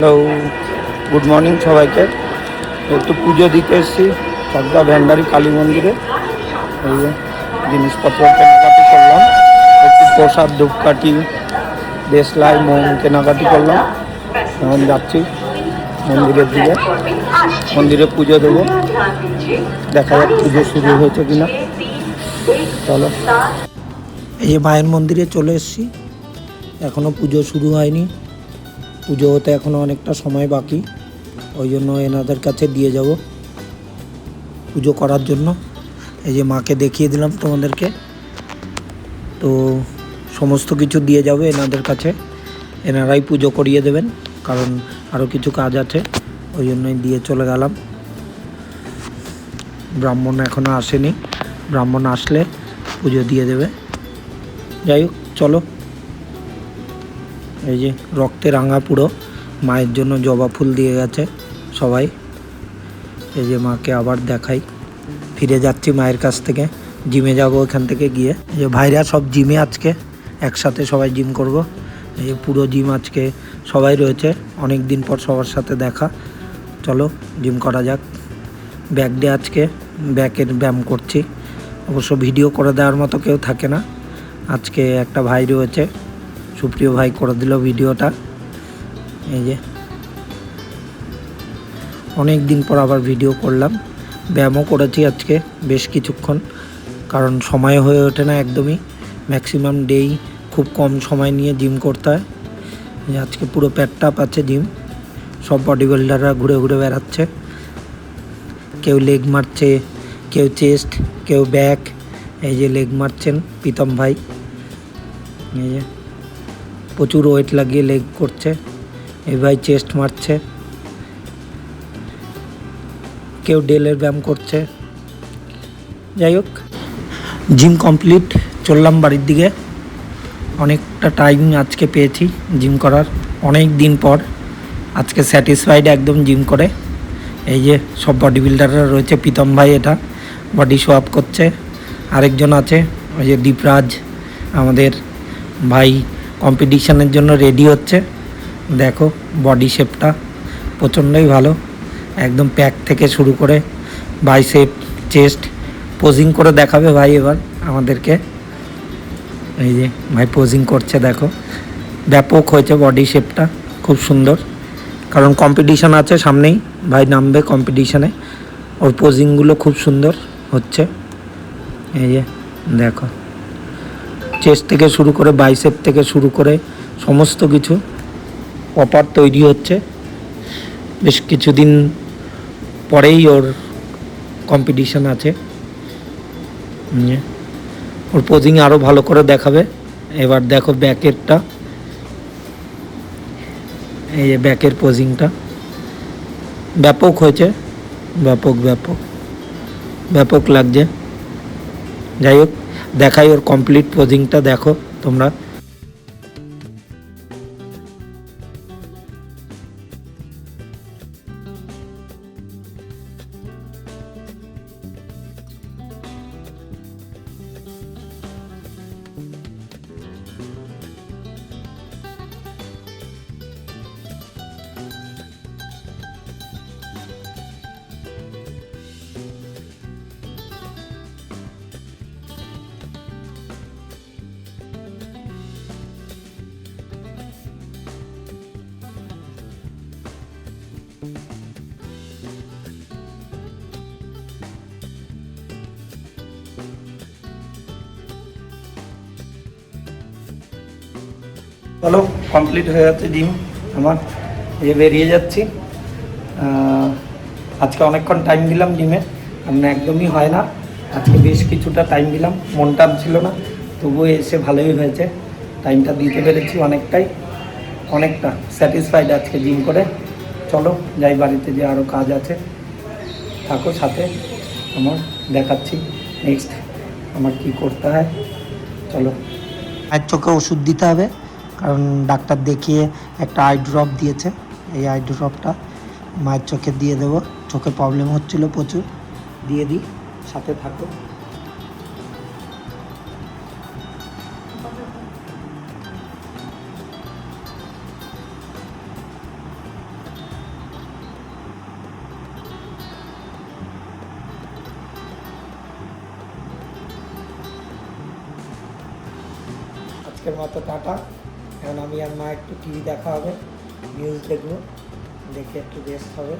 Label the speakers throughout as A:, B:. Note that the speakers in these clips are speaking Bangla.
A: হ্যালো, গুড মর্নিং সবাইকে। একটু পুজো দিতে এসেছি চাকদা ভ্যান্ডারি কালী মন্দিরে। এই যে জিনিসপত্র কেনাকাটি করলাম, একটু প্রসাদ ধূপকাঠি দেশলাই মোম কেনাকাটি করলাম। এখন যাচ্ছি মন্দিরের দিকে, মন্দিরে পুজো দেবো। দেখা যাক পুজো শুরু হয়েছে কিনা। চলো, এই যে মায়ের মন্দিরে চলে এসেছি, এখনও পুজো শুরু হয়নি। পুজো হতে এখনও অনেকটা সময় বাকি, ওই জন্য এনাদের কাছে দিয়ে যাব পুজো করার জন্য। এই যে মাকে দেখিয়ে দিলাম তোমাদেরকে, তো সমস্ত কিছু দিয়ে যাবে এনাদের কাছে, এনারাই পুজো করিয়ে দেবেন, কারণ আরও কিছু কাজ আছে, ওই জন্যই দিয়ে চলে গেলাম। ব্রাহ্মণ এখনও আসেনি, ব্রাহ্মণ আসলে পুজো দিয়ে দেবে। যাই হোক, চলো। এই যে রক্তে রাঙা পুরো মায়ের জন্য জবা ফুল দিয়ে গেছে সবাই। এই যে মাকে আবার দেখাই, ফিরে যাচ্ছি মায়ের কাছ থেকে, জিমে যাবো ওখান থেকে গিয়ে। এই যে ভাইরা সব জিমে, আজকে একসাথে সবাই জিম করব। এই যে পুরো জিম আজকে সবাই রয়েছে, অনেক দিন পর সবার সাথে দেখা। চলো জিম করা যাক। ব্যাক ডে আজকে, ব্যাকের ব্যায়াম করছি। অবশ্য ভিডিও করে দেওয়ার মতো কেউ থাকে না, আজকে একটা ভাই রয়েছে, সুপ্রিয় ভাই করে দিল ভিডিওটা। এই যে অনেক দিন পর আবার ভিডিও করলাম, ব্যায়ামও করেছি আজকে বেশ কিছুক্ষণ, কারণ সময় হয়ে ওঠে না একদমই। ম্যাক্সিমাম ডেই খুব কম সময় নিয়ে জিম করতে হয়। আজকে পুরো প্যাকড আপ আছে জিম, সব বডি বিল্ডাররা ঘুরে ঘুরে বেড়াচ্ছে। কেউ লেগ মারছে, কেউ চেস্ট, কেউ ব্যাক। এই যে লেগ মারছেন প্রীতম ভাই, এই যে প্রচুর ওয়েট লাগিয়ে লেগ করছে। এই ভাই চেস্ট মারছে, কেউ ডেলের ব্যায়াম করছে। যাই হোক, জিম কমপ্লিট, চললাম বাড়ির দিকে। অনেকটা টাইম আজকে পেয়েছি জিম করার, অনেক দিন পর। আজকে স্যাটিসফাইড একদম জিম করে। এই যে সব বডি বিল্ডাররা রয়েছে, প্রীতম ভাই এটা বডি শো আপ করছে। আরেকজন আছে ওই যে দীপরাজ, আমাদের ভাই কম্পিটিশানের জন্য রেডি হচ্ছে। দেখো বডি শেপটা প্রচণ্ডই ভালো, একদম প্যাক থেকে শুরু করে বাইসেপ, চেস্ট পোজিং করে দেখাবে ভাই এবার আমাদেরকে। এই যে ভাই পোজিং করছে, দেখো ব্যাপক হয়েছে বডি শেপটা, খুব সুন্দর। কারণ কম্পিটিশান আছে সামনেই, ভাই নামবে কম্পিটিশানে, ওর পোজিংগুলো খুব সুন্দর হচ্ছে। এই যে দেখো, চেস্ট থেকে শুরু করে বাইসেপ থেকে শুরু করে সমস্ত কিছু প্রপার তৈরি হচ্ছে। বেশ কিছুদিন পরেই ওর কম্পিটিশান আছে, ওর পোজিং আরও ভালো করে দেখাবে। এবার দেখো ব্যাকেরটা, এই যে ব্যাকের পোজিংটা ব্যাপক হয়েছে, ব্যাপক ব্যাপক ব্যাপক লাগছে। যাই হোক, দেখাই ওর কমপ্লিট পোজিংটা, দেখো তোমরা। চলো, কমপ্লিট হয়ে যাচ্ছে জিম আমার, এই বেরিয়ে যাচ্ছি। আজকে অনেকক্ষণ টাইম দিলাম জিমে, কারণ একদমই হয় না। আজকে বেশ কিছুটা টাইম দিলাম, মন টান ছিল না, তবুও এসে ভালোই হয়েছে, টাইমটা দিতে পেরেছি অনেকটা স্যাটিসফাইড আজকে জিম করে। চলো যাই বাড়িতে, যে আরও কাজ আছে, থাকো সাথে, আমার দেখাচ্ছি নেক্সট আমার কি করতে হয়। চলো, মায়ের চোখে ওষুধ দিতে হবে, কারণ ডাক্তার দেখিয়ে একটা আই ড্রপ দিয়েছে। এই আই ড্রপটা মায়ের চোখে দিয়ে দেবো, চোখে প্রবলেম হচ্ছিলো প্রচুর, দিয়ে দিই, সাথে থাকো। আজকের মতো টাটা। এখন আমি আর মা একটু টিভি দেখা হবে, নিউজ দেখবো, দেখে একটু রেস্ট হবে,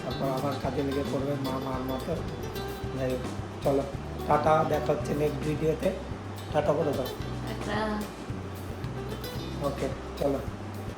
A: তারপর আবার কাজে লেগে পড়বে মা মার মতো। যাই হোক, চলো টাটা, দেখা হচ্ছে নেক্সট ভিডিওতে। টাটা করে দাও। ওকে, চলো।